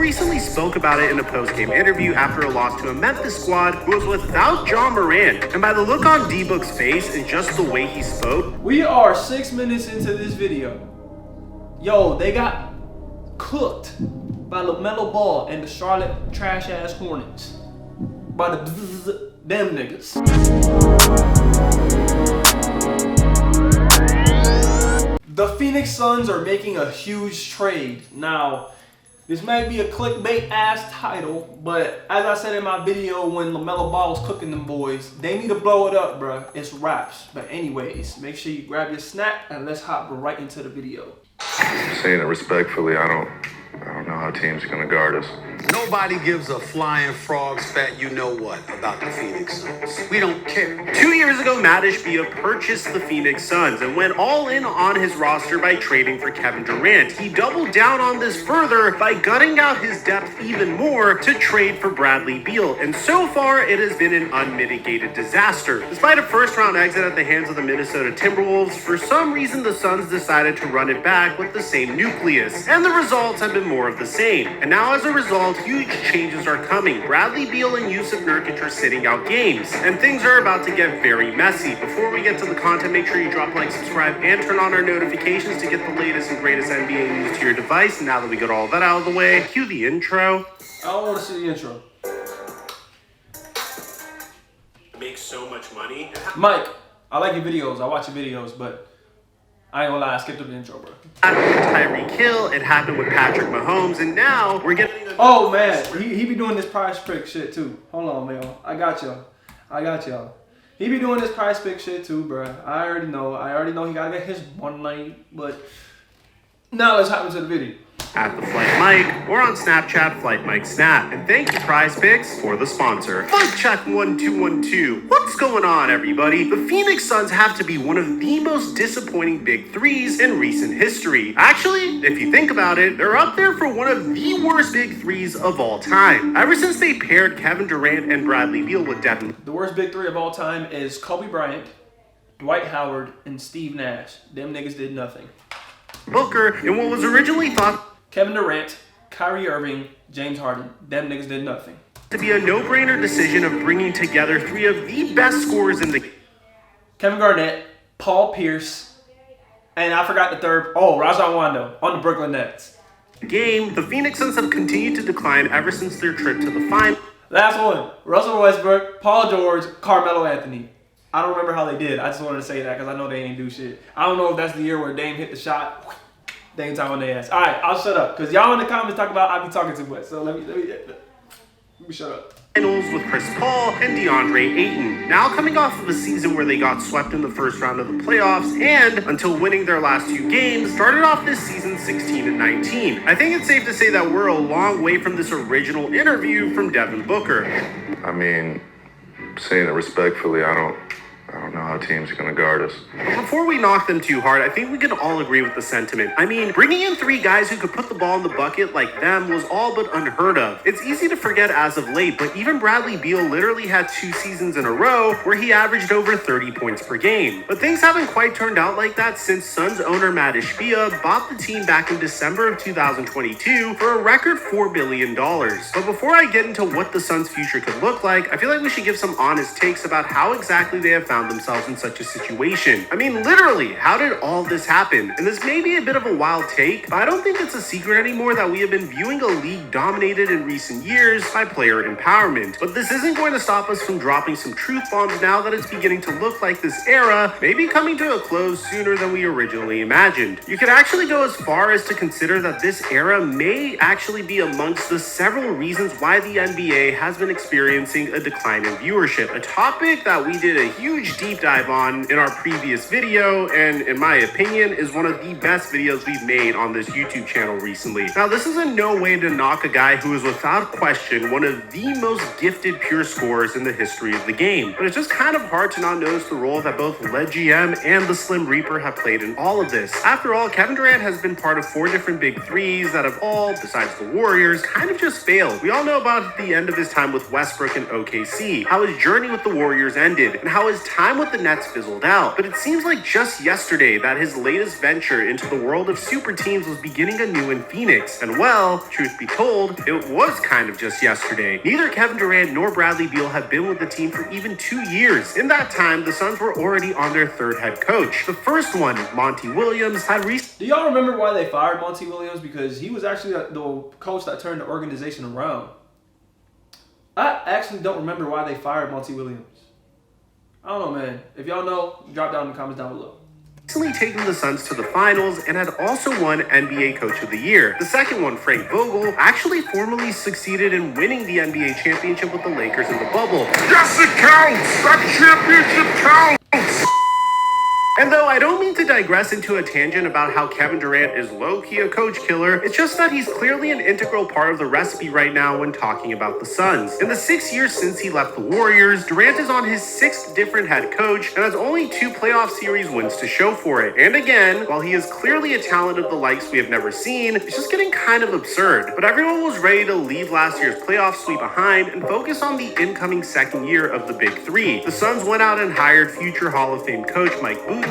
recently spoke about it in a post-game interview after a loss to a Memphis squad who was without John Morant. And by the look on D-Book's face and just the way he spoke, we are 6 minutes into this video. Yo, they got cooked by LaMelo Ball and the Charlotte trash-ass Hornets. By them niggas. The Phoenix Suns are making a huge trade. Now, this might be a clickbait ass title, but as I said in my video when LaMelo Ball was cooking them boys, they need to blow it up, bruh. It's raps. But anyways, make sure you grab your snack and let's hop right into the video. Saying it respectfully, I don't know how teams are gonna guard us. Nobody gives a flying frog's fat you know what about the Phoenix Suns. We don't care. 2 years ago, Matt Ishbia purchased the Phoenix Suns and went all in on his roster by trading for Kevin Durant. He doubled down on this further by gutting out his depth even more to trade for Bradley Beal. And so far, it has been an unmitigated disaster. Despite a first-round exit at the hands of the Minnesota Timberwolves, for some reason the Suns decided to run it back with the same nucleus. And the results have been more of the same. And now as a result, huge changes are coming. Bradley Beal and Yusuf Nurkic are sitting out games, and things are about to get very messy. Before we get to the content, make sure you drop a like, subscribe, and turn on our notifications to get the latest and greatest NBA news to your device. Now that we got all that out of the way, cue the intro. I don't want to see the intro. Make so much money. Mike, I like your videos. I watch your videos, but I ain't gonna lie, I skipped the intro, bro. It happened with Tyreek Hill, it happened with Patrick Mahomes, and now we're getting... Oh, man, he be doing this prize pick shit, too. Hold on, man. I got y'all. He be doing this prize pick shit, too, bro. I already know he gotta get his one night, but now let's hop into the video. At the Flight Mike, or on Snapchat, Flight Mike Snap. And thank you, Prize Picks, for the sponsor. Flight Check 1212. What's going on, everybody? The Phoenix Suns have to be one of the most disappointing big threes in recent history. Actually, if you think about it, they're up there for one of the worst big threes of all time. Ever since they paired Kevin Durant and Bradley Beal with Devin. The worst big three of all time is Kobe Bryant, Dwight Howard, and Steve Nash. Them niggas did nothing. Booker, in what was originally thought Kevin Durant, Kyrie Irving, James Harden. Them niggas did nothing. To be a no-brainer decision of bringing together three of the best scorers in the... Kevin Garnett, Paul Pierce, and I forgot the third. Oh, Rajon Rondo on the Brooklyn Nets. Game, the Phoenix Suns have continued to decline ever since their trip to the final. Last one, Russell Westbrook, Paul George, Carmelo Anthony. I don't remember how they did. I just wanted to say that because I know they ain't do shit. I don't know if that's the year where Dame hit the shot. They ain't talking on their ass. All right, I'll shut up because y'all in the comments talk about I be talking too much. So let me shut up. Finals with Chris Paul and DeAndre Ayton. Now coming off of a season where they got swept in the first round of the playoffs and, until winning their last two games, started off this season 16-19. I think it's safe to say that we're a long way from this original interview from Devin Booker. I mean, saying it respectfully, I don't know how teams are gonna guard us. Before we knock them too hard, I think we can all agree with the sentiment. I mean, bringing in three guys who could put the ball in the bucket like them was all but unheard of. It's easy to forget as of late, but even Bradley Beal literally had 2 seasons in a row where he averaged over 30 points per game. But things haven't quite turned out like that since Suns owner Matt Ishbia bought the team back in December of 2022 for a record $4 billion. But before I get into what the Suns' future could look like, I feel like we should give some honest takes about how exactly they have found themselves in such a situation. I mean, literally, how did all this happen? And this may be a bit of a wild take, but I don't think it's a secret anymore that we have been viewing a league dominated in recent years by player empowerment. But this isn't going to stop us from dropping some truth bombs now that it's beginning to look like this era may be coming to a close sooner than we originally imagined. You could actually go as far as to consider that this era may actually be amongst the several reasons why the NBA has been experiencing a decline in viewership, a topic that we did a huge deep dive on in our previous video, and in my opinion is one of the best videos we've made on this YouTube channel recently. Now, this is in no way to knock a guy who is without question one of the most gifted pure scorers in the history of the game, but it's just kind of hard to not notice the role that both Led GM and the Slim Reaper have played in all of this. After all, Kevin Durant has been part of 4 different big threes that have all, besides the Warriors, kind of just failed. We all know about the end of his time with Westbrook and OKC, how his journey with the Warriors ended, and how his time with the Nets fizzled out, but it seems like just yesterday that his latest venture into the world of super teams was beginning anew in Phoenix. And well, truth be told, it was kind of just yesterday. Neither Kevin Durant nor Bradley Beal have been with the team for even 2 years. In that time, the Suns were already on their third head coach. The first one, Monty Williams, had recently... Do y'all remember why they fired Monty Williams? Because he was actually the coach that turned the organization around. I actually don't remember why they fired Monty Williams. I don't know, man. If y'all know, drop down in the comments down below. Recently taken the Suns to the finals and had also won NBA Coach of the Year. The second one, Frank Vogel, actually formally succeeded in winning the NBA championship with the Lakers in the bubble. Yes, it counts! That championship counts! And though I don't mean to digress into a tangent about how Kevin Durant is low-key a coach killer, it's just that he's clearly an integral part of the recipe right now when talking about the Suns. In the 6 years since he left the Warriors, Durant is on his 6th different head coach and has only 2 playoff series wins to show for it. And again, while he is clearly a talent of the likes we have never seen, it's just getting kind of absurd. But everyone was ready to leave last year's playoff sweep behind and focus on the incoming second year of the Big Three. The Suns went out and hired future Hall of Fame coach Mike Budenholzer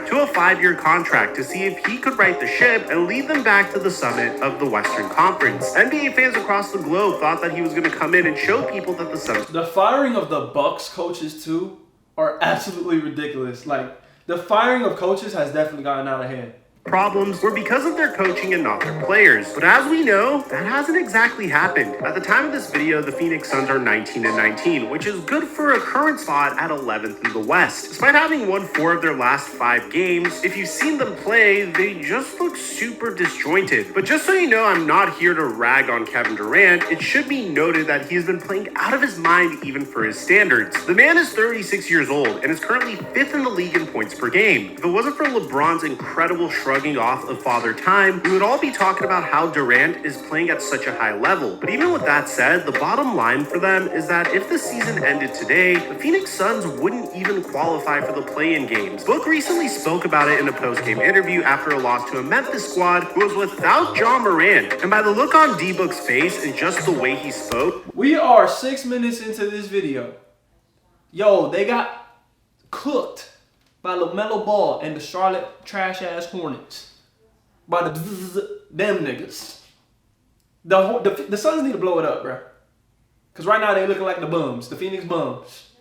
to a 5-year contract to see if he could right the ship and lead them back to the summit of the Western Conference. NBA fans across the globe thought that he was going to come in and show people that the Suns... The firing of the Bucks coaches too are absolutely ridiculous. Like, the firing of coaches has definitely gotten out of hand. Problems were because of their coaching and not their players. But as we know, that hasn't exactly happened. At the time of this video, the Phoenix Suns are 19-19, which is good for a current spot at 11th in the West. Despite having won 4 of their last 5 games, if you've seen them play, they just look super disjointed. But just so you know, I'm not here to rag on Kevin Durant. It should be noted that he has been playing out of his mind even for his standards. The man is 36 years old and is currently 5th in the league in points per game. If it wasn't for LeBron's incredible shrugging off of Father Time, we would all be talking about how Durant is playing at such a high level. But even with that said, the bottom line for them is that if the season ended today, the Phoenix Suns wouldn't even qualify for the play-in games. Book recently spoke about it in a post-game interview after a loss to a Memphis squad who was without John Morant. And by the look on D-Book's face and just the way he spoke... We are 6 minutes into this video. Yo, they got cooked by LaMelo Ball and the Charlotte trash-ass Hornets. By them niggas. The Suns need to blow it up, bro. Because right now they looking like the bums. The Phoenix bums.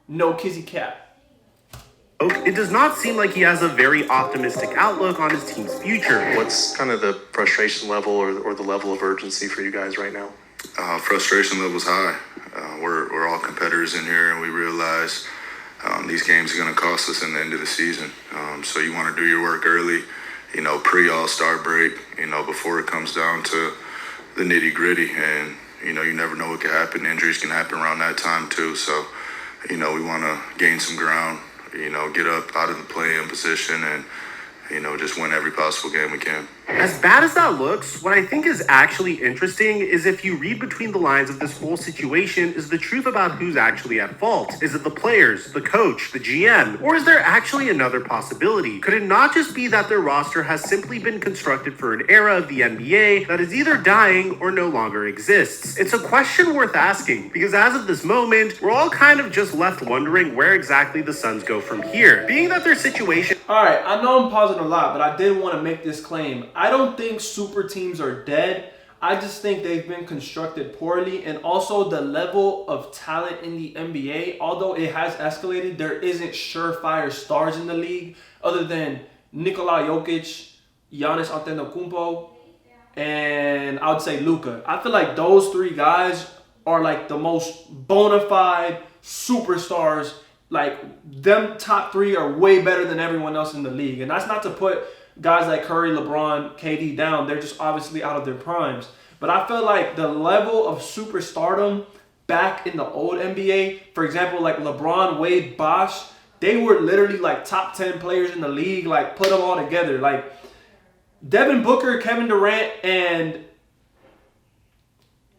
No kizzy cap. It does not seem like he has a very optimistic outlook on his team's future. What's kind of the frustration level or the level of urgency for you guys right now? Frustration level's high. We're all competitors in here, and we realize these games are going to cost us in the end of the season. So you want to do your work early, pre-All-Star break, before it comes down to the nitty-gritty. And, you never know what can happen. Injuries can happen around that time, too. So, we want to gain some ground, get up out of the play-in position and, just win every possible game we can. As bad as that looks, what I think is actually interesting is if you read between the lines of this whole situation is the truth about who's actually at fault. Is it the players, the coach, the GM, or is there actually another possibility? Could it not just be that their roster has simply been constructed for an era of the NBA that is either dying or no longer exists? It's a question worth asking, because as of this moment, we're all kind of just left wondering where exactly the Suns go from here. Being that their situation... Alright, I know I'm pausing a lot, but I did want to make this claim. I don't think super teams are dead. I just think they've been constructed poorly, and also the level of talent in the NBA, although it has escalated, there isn't surefire stars in the league other than Nikola Jokic, Giannis Antetokounmpo, and I would say Luka. I feel like those 3 guys are like the most bona fide superstars. Like, them top 3 are way better than everyone else in the league. And that's not to put guys like Curry, LeBron, KD down. They're just obviously out of their primes. But I feel like the level of superstardom back in the old NBA, for example, like LeBron, Wade, Bosh, they were literally like top 10 players in the league. Like, put them all together. Like, Devin Booker, Kevin Durant, and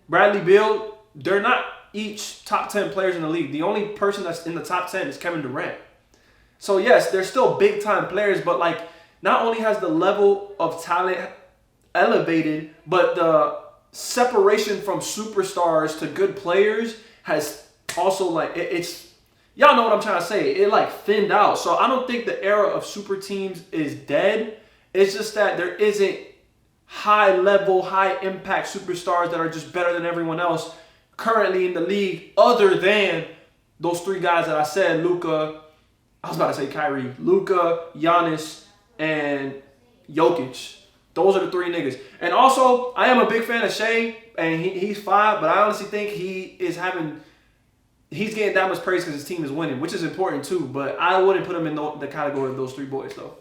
Bradley Beal, they're not each top 10 players in the league. The only person that's in the top 10 is Kevin Durant. So yes, they're still big time players, but like, not only has the level of talent elevated, but the separation from superstars to good players has also, like, y'all know what I'm trying to say. It like thinned out. So I don't think the era of super teams is dead. It's just that there isn't high level, high impact superstars that are just better than everyone else currently in the league, other than those three guys that I said, Luka. I was about to say Kyrie, Luka, Giannis, and Jokic. Those are the three niggas. And also, I am a big fan of Shea, and he's fine, but I honestly think he's getting that much praise because his team is winning, which is important too. But I wouldn't put him in the category of those three boys, though.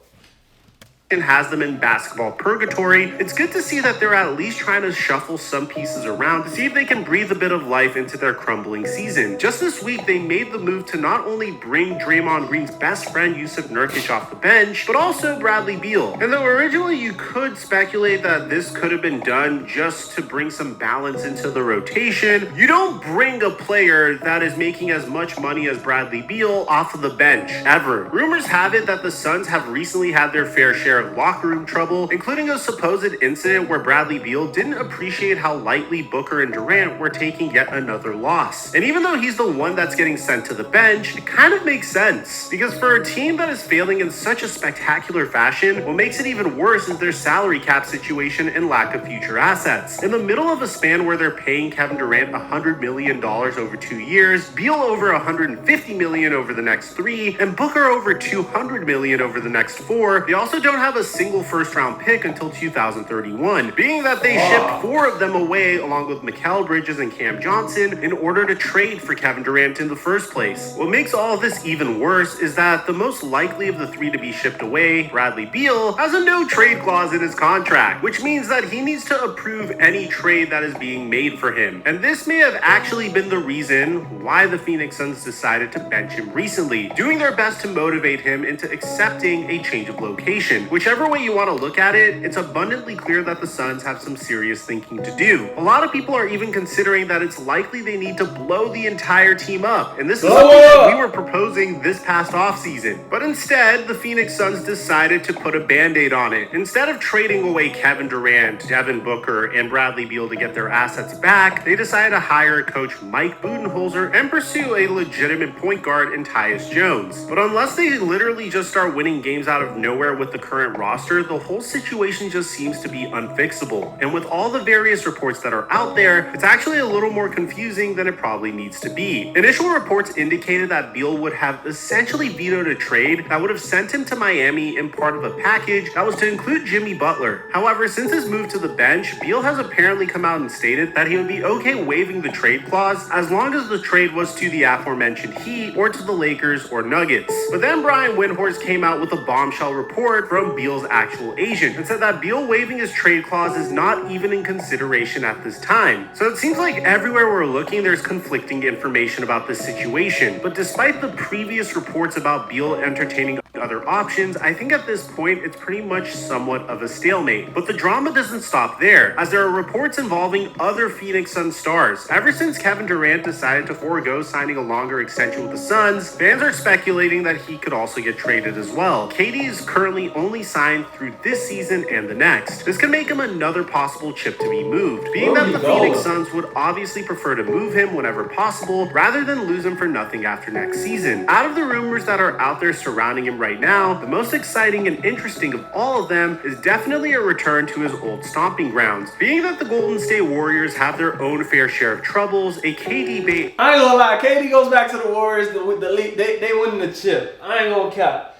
And has them in basketball purgatory, it's good to see that they're at least trying to shuffle some pieces around to see if they can breathe a bit of life into their crumbling season. Just this week, they made the move to not only bring Draymond Green's best friend Yusuf Nurkic off the bench, but also Bradley Beal. And though originally you could speculate that this could have been done just to bring some balance into the rotation, you don't bring a player that is making as much money as Bradley Beal off of the bench, ever. Rumors have it that the Suns have recently had their fair share of locker room trouble, including a supposed incident where Bradley Beal didn't appreciate how lightly Booker and Durant were taking yet another loss. And even though he's the one that's getting sent to the bench, it kind of makes sense, because for a team that is failing in such a spectacular fashion, what makes it even worse is their salary cap situation and lack of future assets. In the middle of a span where they're paying Kevin Durant $100 million over 2 years, Beal over $150 million over the next 3, and Booker over $200 million over the next 4, they also don't have a single first-round pick until 2031, being that they shipped 4 of them away along with Mikal Bridges and Cam Johnson in order to trade for Kevin Durant in the first place. What makes all of this even worse is that the most likely of the 3 to be shipped away, Bradley Beal, has a no-trade clause in his contract, which means that he needs to approve any trade that is being made for him. And this may have actually been the reason why the Phoenix Suns decided to bench him recently, doing their best to motivate him into accepting a change of location. Whichever way you want to look at it, it's abundantly clear that the Suns have some serious thinking to do. A lot of people are even considering that it's likely they need to blow the entire team up, and this is something that we were proposing this past offseason. But instead, the Phoenix Suns decided to put a band-aid on it. Instead of trading away Kevin Durant, Devin Booker, and Bradley Beal to get their assets back, they decided to hire coach Mike Budenholzer and pursue a legitimate point guard in Tyus Jones. But unless they literally just start winning games out of nowhere with the current roster, the whole situation just seems to be unfixable. And with all the various reports that are out there, it's actually a little more confusing than it probably needs to be. Initial reports indicated that Beal would have essentially vetoed a trade that would have sent him to Miami in part of a package that was to include Jimmy Butler. However, since his move to the bench, Beal has apparently come out and stated that he would be okay waiving the trade clause as long as the trade was to the aforementioned Heat or to the Lakers or Nuggets. But then Brian Windhorst came out with a bombshell report from Beal's actual agent and said that Beal waiving his trade clause is not even in consideration at this time. So it seems like everywhere we're looking, there's conflicting information about this situation. But despite the previous reports about Beal entertaining other options, I think at this point it's pretty much somewhat of a stalemate. But the drama doesn't stop there, as there are reports involving other Phoenix Suns stars. Ever since Kevin Durant decided to forego signing a longer extension with the Suns, fans are speculating that he could also get traded as well. KD is currently only signed through this season and the next. This could make him another possible chip to be moved, being that the Phoenix Suns would obviously prefer to move him whenever possible rather than lose him for nothing after next season. Out of the rumors that are out there surrounding him right now, the most exciting and interesting of all of them is definitely a return to his old stomping grounds. Being that the Golden State Warriors have their own fair share of troubles, a KD bait. I ain't gonna lie, KD goes back to the Warriors with the league. They winning the chip. I ain't gonna cap.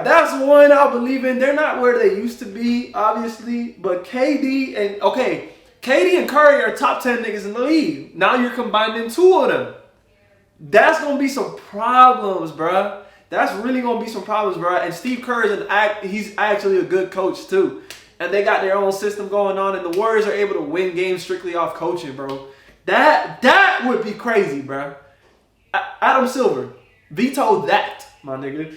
That's one I believe in. They're not where they used to be, obviously, but KD and Curry are top 10 niggas in the league. Now you're combining 2 of them. That's gonna be some problems, bruh. That's really gonna be some problems, bruh. And Steve Kerr he's actually a good coach too. And they got their own system going on, and the Warriors are able to win games strictly off coaching, bro. That would be crazy, bruh. Adam Silver, veto that, my nigga.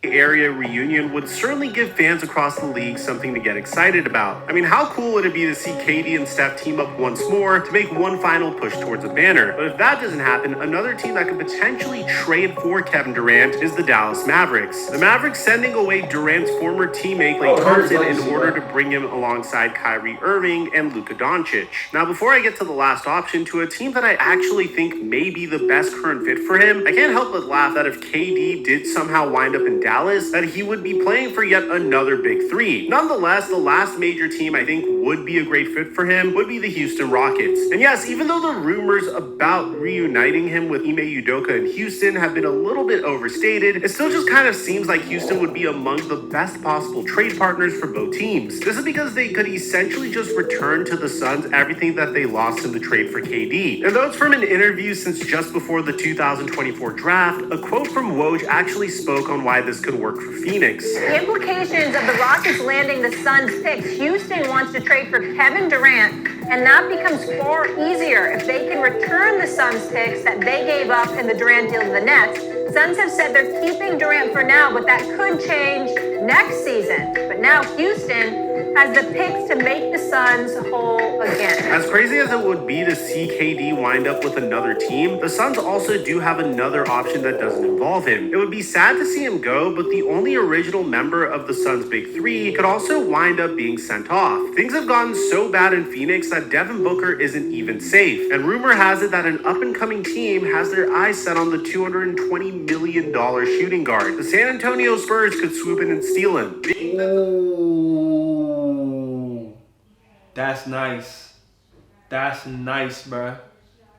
area reunion would certainly give fans across the league something to get excited about. I mean, how cool would it be to see KD and Steph team up once more to make one final push towards a banner? But if that doesn't happen, another team that could potentially trade for Kevin Durant is the Dallas Mavericks. The Mavericks sending away Durant's former teammate Klay Thompson in order to bring him alongside Kyrie Irving and Luka Doncic. Now, before I get to the last option, to a team that I actually think may be the best current fit for him, I can't help but laugh that if KD did somehow wind up in Dallas, that he would be playing for yet another big three. Nonetheless, the last major team I think would be a great fit for him would be the Houston Rockets. And yes, even though the rumors about reuniting him with Ime Udoka in Houston have been a little bit overstated, it still just kind of seems like Houston would be among the best possible trade partners for both teams. This is because they could essentially just return to the Suns everything that they lost in the trade for KD. And though it's from an interview since just before the 2024 draft, a quote from Woj actually spoke on why this could work for Phoenix. The implications of the Rockets landing the Suns picks. Houston wants to trade for Kevin Durant, and that becomes far easier if they can return the Suns picks that they gave up in the Durant deal to the Nets. Suns have said they're keeping Durant for now, but that could change next season. But now Houston has the picks to make the Suns whole again. As crazy as it would be to see KD wind up with another team, the Suns also do have another option that doesn't involve him. It would be sad to see him go, but the only original member of the Suns' Big Three could also wind up being sent off. Things have gotten so bad in Phoenix that Devin Booker isn't even safe, and rumor has it that an up-and-coming team has their eyes set on the $220 million shooting guard. The San Antonio Spurs could swoop in and steal him. Ooh, that's nice. That's nice, bruh.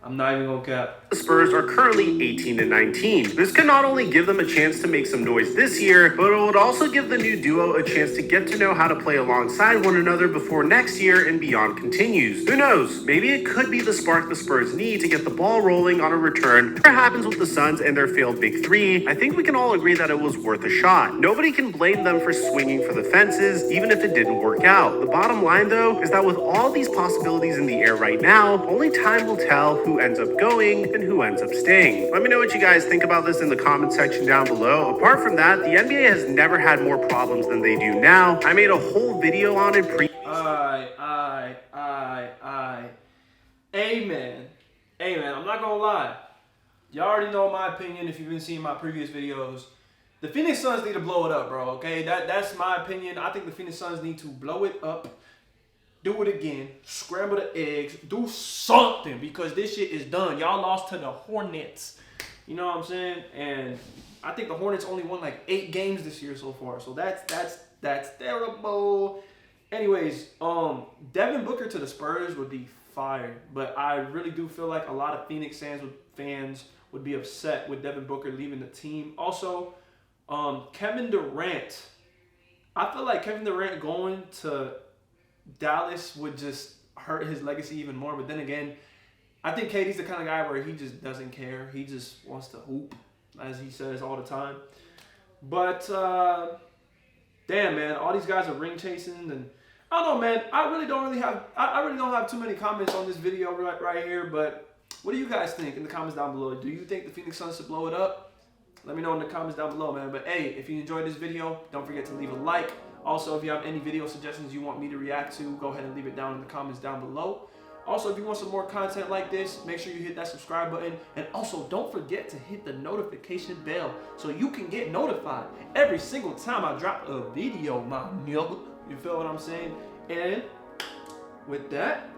I'm not even gonna cap. The Spurs are currently 18-19. This could not only give them a chance to make some noise this year, but it would also give the new duo a chance to get to know how to play alongside one another before next year and beyond continues. Who knows? Maybe it could be the spark the Spurs need to get the ball rolling on a return. Whatever happens with the Suns and their failed Big Three, I think we can all agree that it was worth a shot. Nobody can blame them for swinging for the fences, even if it didn't work out. The bottom line, though, is that with all these possibilities in the air right now, only time will tell who ends up going and who ends up staying. Let me know what you guys think about this in the comment section down below. Apart from that, the NBA has never had more problems than they do now. I made a whole video on it Amen. Amen. I'm not gonna lie. Y'all already know my opinion if you've been seeing my previous videos. The Phoenix Suns need to blow it up, bro, okay? That's my opinion. I think the Phoenix Suns need to blow it up. Do it again. Scramble the eggs. Do something because this shit is done. Y'all lost to the Hornets. You know what I'm saying? And I think the Hornets only won like 8 games this year so far. So that's terrible. Anyways, Devin Booker to the Spurs would be fire. But I really do feel like a lot of Phoenix fans would be upset with Devin Booker leaving the team. Also, Kevin Durant. I feel like Kevin Durant going to Dallas would just hurt his legacy even more. But then again, I think KD's the kind of guy where he just doesn't care. He just wants to hoop, as he says all the time. But damn, man, all these guys are ring chasing, and I don't know, man. I really don't have too many comments on this video right here. But what do you guys think in the comments down below? Do you think the Phoenix Suns should blow it up? Let me know in the comments down below, man. But hey, if you enjoyed this video, don't forget to leave a like. Also, if you have any video suggestions you want me to react to, go ahead and leave it down in the comments down below. Also, if you want some more content like this, make sure you hit that subscribe button. And also, don't forget to hit the notification bell so you can get notified every single time I drop a video, my nigga. You feel what I'm saying? And with that,